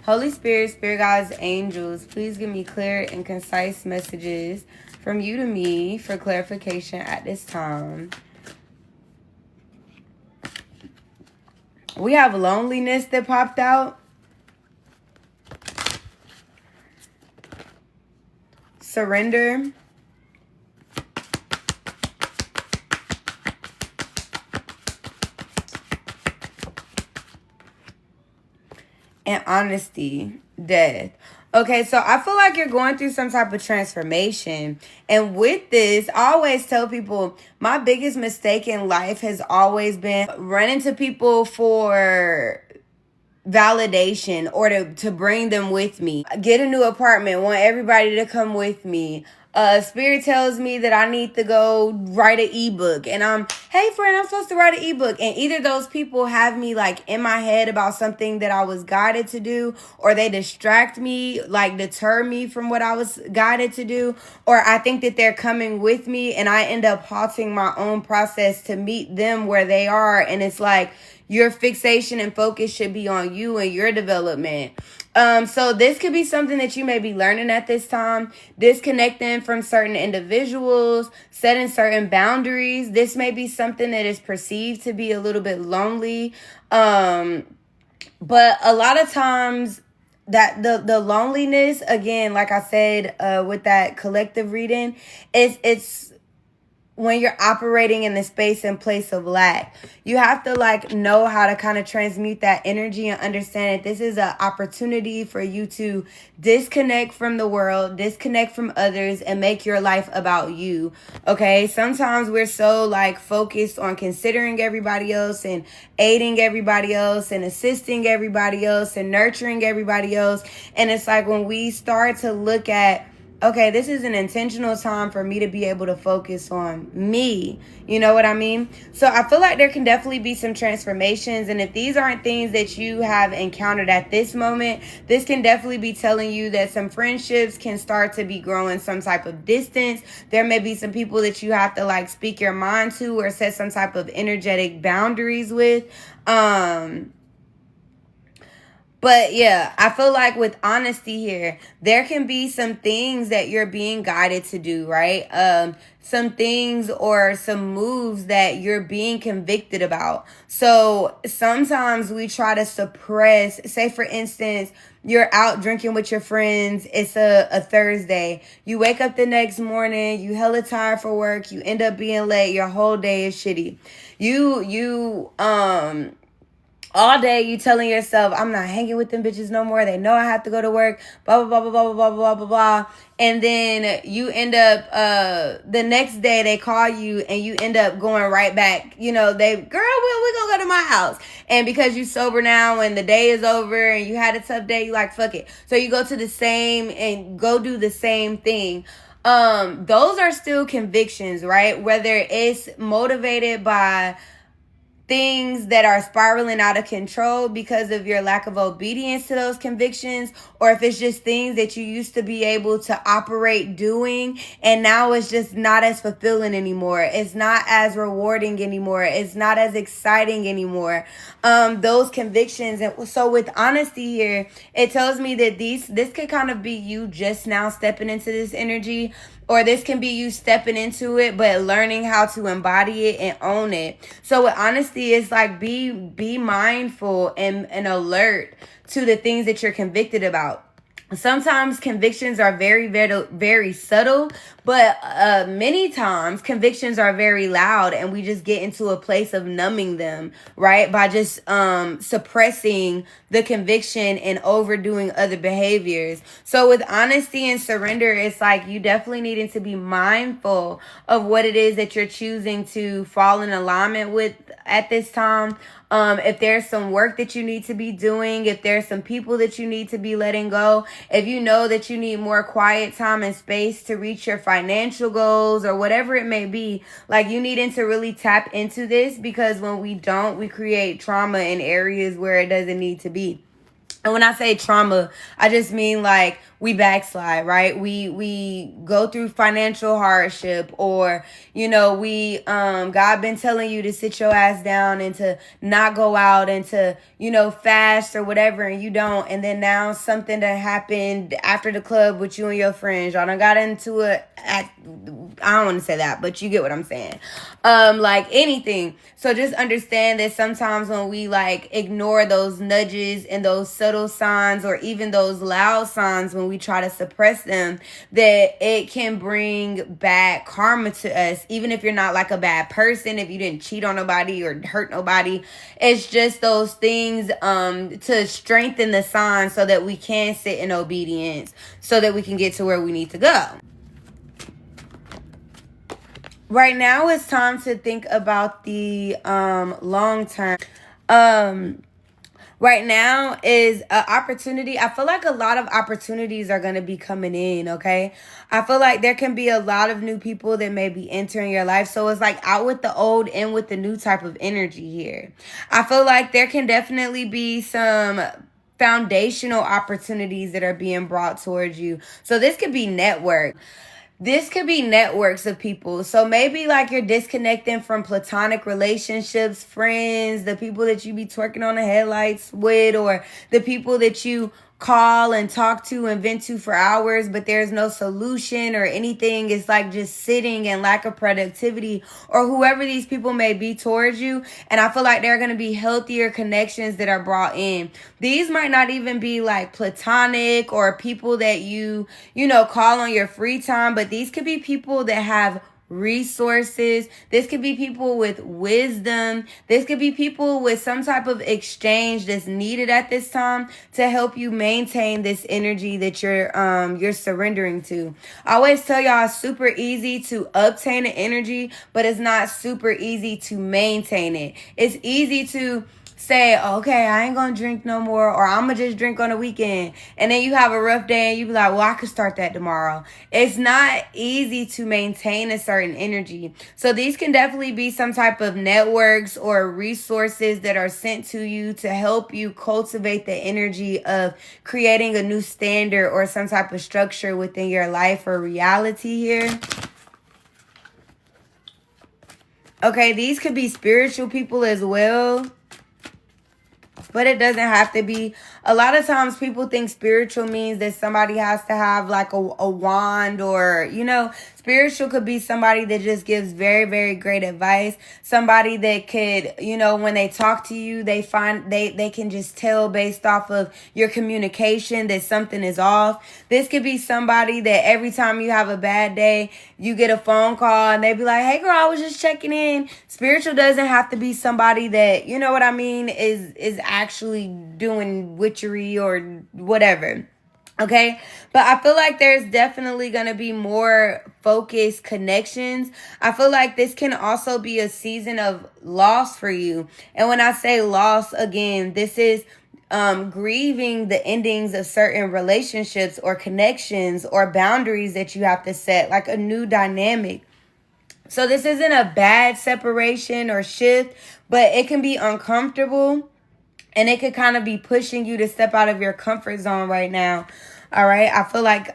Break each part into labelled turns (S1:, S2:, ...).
S1: Holy Spirit, Spirit Guides, Angels, please give me clear and concise messages from you to me for clarification at this time. We have loneliness that popped out. Surrender. And honesty, death. Okay, so I feel like you're going through some type of transformation. And with this, I always tell people my biggest mistake in life has always been running to people for validation or to bring them with me. Get a new apartment, want everybody to come with me. Spirit tells me that I need to go write an ebook, and hey friend, I'm supposed to write an ebook, and either those people have me like in my head about something that I was guided to do, or they distract me, like deter me from what I was guided to do, or I think that they're coming with me and I end up halting my own process to meet them where they are. And it's like your fixation and focus should be on you and your development. So this could be something that you may be learning at this time, disconnecting from certain individuals, setting certain boundaries. This may be something that is perceived to be a little bit lonely. But a lot of times that the loneliness, again, like I said, with that collective reading, it's when you're operating in the space and place of lack. You have to like know how to kind of transmute that energy and understand that this is an opportunity for you to disconnect from the world, disconnect from others, and make your life about you. Okay, sometimes we're so like focused on considering everybody else and aiding everybody else and assisting everybody else and nurturing everybody else. And it's like when we start to look at, okay, this is an intentional time for me to be able to focus on me. You know what I mean? So I feel like there can definitely be some transformations. And if these aren't things that you have encountered at this moment, this can definitely be telling you that some friendships can start to be growing some type of distance. There may be some people that you have to like speak your mind to or set some type of energetic boundaries with. But yeah, I feel like with honesty here, there can be some things that you're being guided to do, right? Some things or some moves that you're being convicted about. So sometimes we try to suppress, say for instance, you're out drinking with your friends. It's a Thursday. You wake up the next morning, you hella tired for work. You end up being late. Your whole day is shitty. All day you telling yourself, I'm not hanging with them bitches no more. They know I have to go to work, blah, blah, blah, blah, blah, blah, blah, blah, blah. And then you end up, the next day they call you and you end up going right back. You know, we gonna go to my house. And because you sober now and the day is over and you had a tough day, you like, fuck it. So you go to the same and go do the same thing. Those are still convictions, right? Whether it's motivated by things that are spiraling out of control because of your lack of obedience to those convictions, or if it's just things that you used to be able to operate doing and now it's just not as fulfilling anymore. It's not as rewarding anymore. It's not as exciting anymore. Those convictions. And so with honesty here, it tells me that this could kind of be you just now stepping into this energy, or this can be you stepping into it, but learning how to embody it and own it. So with honesty, it's like be mindful and alert to the things that you're convicted about. Sometimes convictions are very, very, very subtle, but many times convictions are very loud and we just get into a place of numbing them, right? By just suppressing the conviction and overdoing other behaviors. So with honesty and surrender, it's like you definitely needing to be mindful of what it is that you're choosing to fall in alignment with at this time. If there's some work that you need to be doing, if there's some people that you need to be letting go, if you know that you need more quiet time and space to reach your financial goals or whatever it may be, like you needing to really tap into this, because when we don't, we create trauma in areas where it doesn't need to be. And when I say trauma, I just mean like we backslide, right? We go through financial hardship, or we God been telling you to sit your ass down and to not go out and to fast or whatever, and you don't, and then now something that happened after the club with you and your friends, y'all done got into it at, I don't want to say that, but you get what I'm saying. Like anything. So just understand that sometimes when we like ignore those nudges and those subtle signs, or even those loud signs, when we try to suppress them, that it can bring bad karma to us. Even if you're not like a bad person, if you didn't cheat on nobody or hurt nobody, it's just those things to strengthen the signs so that we can sit in obedience, so that we can get to where we need to go. Right now, it's time to think about the long term. Right now is an opportunity. I feel like a lot of opportunities are going to be coming in, okay? I feel like there can be a lot of new people that may be entering your life. So it's like out with the old, in with the new type of energy here. I feel like there can definitely be some foundational opportunities that are being brought towards you. So this could be network. This could be networks of people. So maybe like you're disconnecting from platonic relationships, friends, the people that you be twerking on the headlights with, or the people that you call and talk to and vent to for hours, but there's no solution or anything. It's like just sitting and lack of productivity, or whoever these people may be towards you. And I feel like there are going to be healthier connections that are brought in. These might not even be like platonic or people that you call on your free time, but these could be people that have resources. This could be people with wisdom. This could be people with some type of exchange that's needed at this time to help you maintain this energy that you're surrendering to. I always tell y'all it's super easy to obtain an energy, but it's not super easy to maintain it. It's easy to say, okay, I ain't gonna drink no more, or I'm gonna just drink on the weekend, and then you have a rough day and you be like, well, I could start that tomorrow. It's not easy to maintain a certain energy. So these can definitely be some type of networks or resources that are sent to you to help you cultivate the energy of creating a new standard or some type of structure within your life or reality here. Okay, these could be spiritual people as well, but it doesn't have to be. A lot of times people think spiritual means that somebody has to have like a wand, or, spiritual could be somebody that just gives very, very great advice. Somebody that could, when they talk to you, they can just tell based off of your communication that something is off. This could be somebody that every time you have a bad day, you get a phone call and they be like, hey girl, I was just checking in. Spiritual doesn't have to be somebody that, is actually doing witchery or whatever. Okay, but I feel like there's definitely going to be more focused connections. I feel like this can also be a season of loss for you. And when I say loss, again, this is grieving the endings of certain relationships or connections or boundaries that you have to set, like a new dynamic. So this isn't a bad separation or shift, but it can be uncomfortable. And it could kind of be pushing you to step out of your comfort zone right now. All right. I feel like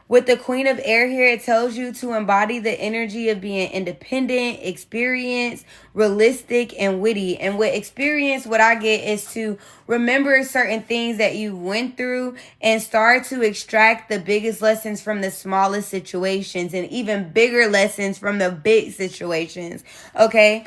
S1: with the Queen of Air here, it tells you to embody the energy of being independent, experienced, realistic, and witty. And with experience, what I get is to remember certain things that you went through and start to extract the biggest lessons from the smallest situations and even bigger lessons from the big situations. Okay.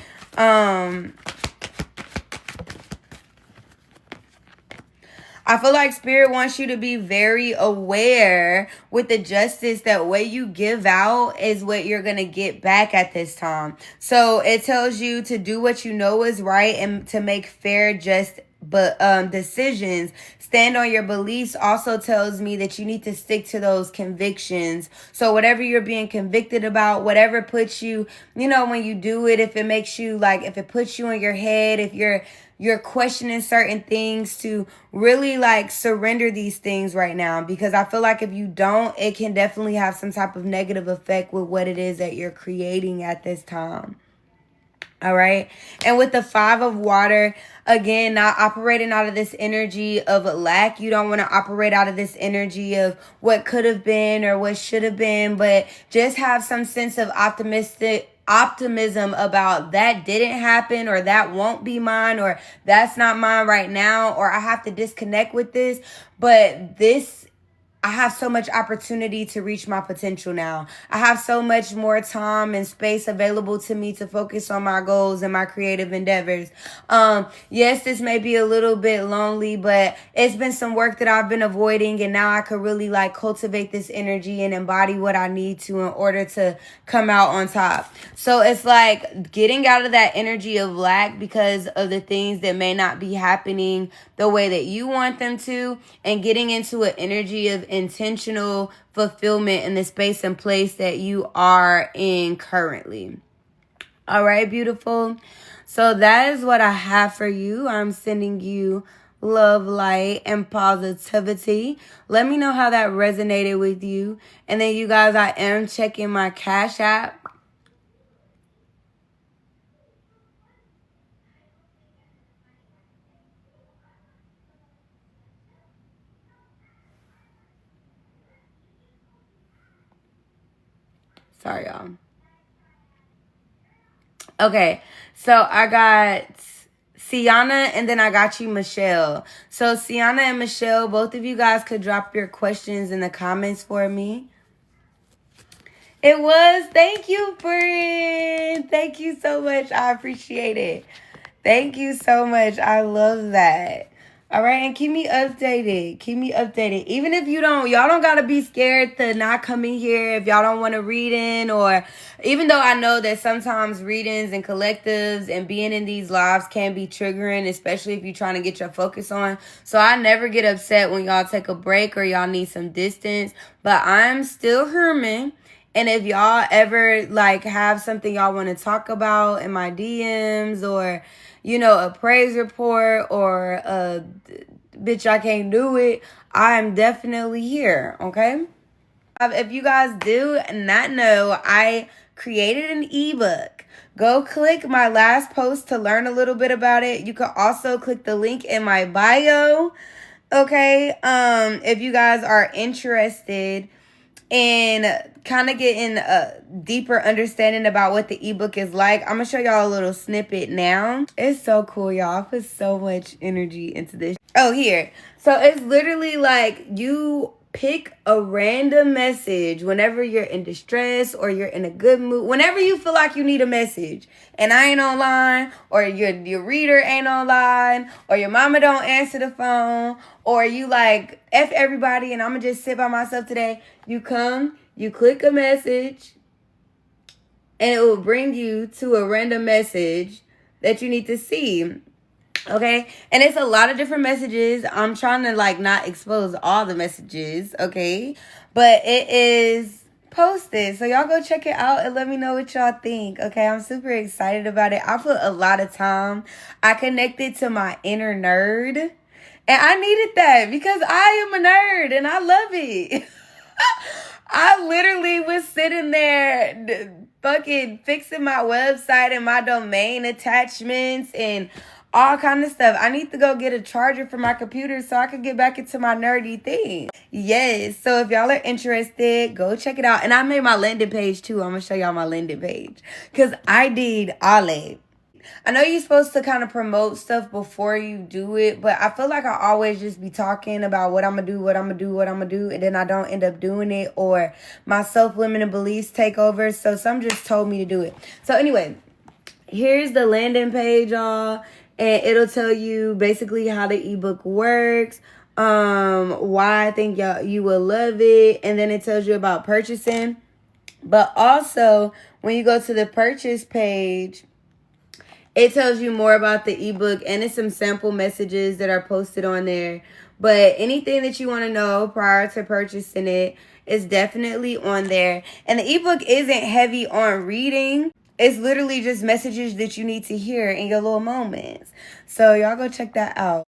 S1: I feel like Spirit wants you to be very aware with the justice that what you give out is what you're going to get back at this time. So it tells you to do what you know is right and to make fair, just decisions. Stand on your beliefs also tells me that you need to stick to those convictions. So whatever you're being convicted about, whatever puts you, when you do it, if it makes you if it puts you in your head, if you're questioning certain things, to really surrender these things right now, because I feel like if you don't, it can definitely have some type of negative effect with what it is that you're creating at this time. All right. And with the 5 of water, again, not operating out of this energy of lack. You don't want to operate out of this energy of what could have been or what should have been, but just have some sense of optimism about that didn't happen, or that won't be mine, or that's not mine right now, or I have to disconnect with this. But I have so much opportunity to reach my potential now. I have so much more time and space available to me to focus on my goals and my creative endeavors. Yes, this may be a little bit lonely, but it's been some work that I've been avoiding, and now I could really like cultivate this energy and embody what I need to in order to come out on top. So it's like getting out of that energy of lack because of the things that may not be happening the way that you want them to, and getting into an energy of intentional fulfillment in the space and place that you are in currently. All right, beautiful. So that is what I have for you. I'm sending you love, light, and positivity. Let me know how that resonated with you. And then you guys, I am checking my Cash App. Sorry, y'all. Okay, so I got Sienna, and then I got you, Michelle. So Sienna and Michelle, both of you guys could drop your questions in the comments for me. It was. Thank you, friend. Thank you so much. I appreciate it. Thank you so much. I love that. All right, and keep me updated. Keep me updated. Even if y'all don't got to be scared to not come in here if y'all don't want to read in, or even though I know that sometimes readings and collectives and being in these lives can be triggering, especially if you're trying to get your focus on. So I never get upset when y'all take a break or y'all need some distance, but I'm still human. And if y'all ever like have something y'all want to talk about in my DMs, or a praise report, or a bitch, I can't do it, I'm definitely here, okay? If you guys do not know, I created an ebook. Go click my last post to learn a little bit about it. You can also click the link in my bio, okay? If you guys are interested in kind of getting a deeper understanding about what the ebook is like, I'm gonna show y'all a little snippet now. It's so cool, y'all. I put so much energy into this. Oh, here. So it's literally like you pick a random message whenever you're in distress or you're in a good mood, whenever you feel like you need a message and I ain't online, or your reader ain't online, or your mama don't answer the phone, or you like F everybody and I'm gonna just sit by myself today. You come, you click a message, and it will bring you to a random message that you need to see. Okay, and it's a lot of different messages. I'm trying to like not expose all the messages, okay? But it is posted, so y'all go check it out and let me know what y'all think, okay? I'm super excited about it. I put a lot of time. I connected to my inner nerd, and I needed that because I am a nerd and I love it. I literally was sitting there fucking fixing my website and my domain attachments and all kind of stuff. I need to go get a charger for my computer so I can get back into my nerdy thing. Yes, so if y'all are interested, go check it out. And I made my landing page too. I'm going to show y'all my landing page because I did all it. I know you're supposed to kind of promote stuff before you do it, but I feel like I always just be talking about what I'm going to do, and then I don't end up doing it, or my self-limiting beliefs take over. So some just told me to do it. So anyway, here's the landing page, y'all. And it'll tell you basically how the ebook works, why I think you will love it, and then it tells you about purchasing. But also, when you go to the purchase page, it tells you more about the ebook, and it's some sample messages that are posted on there. But anything that you want to know prior to purchasing it is definitely on there. And the ebook isn't heavy on reading. It's literally just messages that you need to hear in your little moments. So y'all go check that out.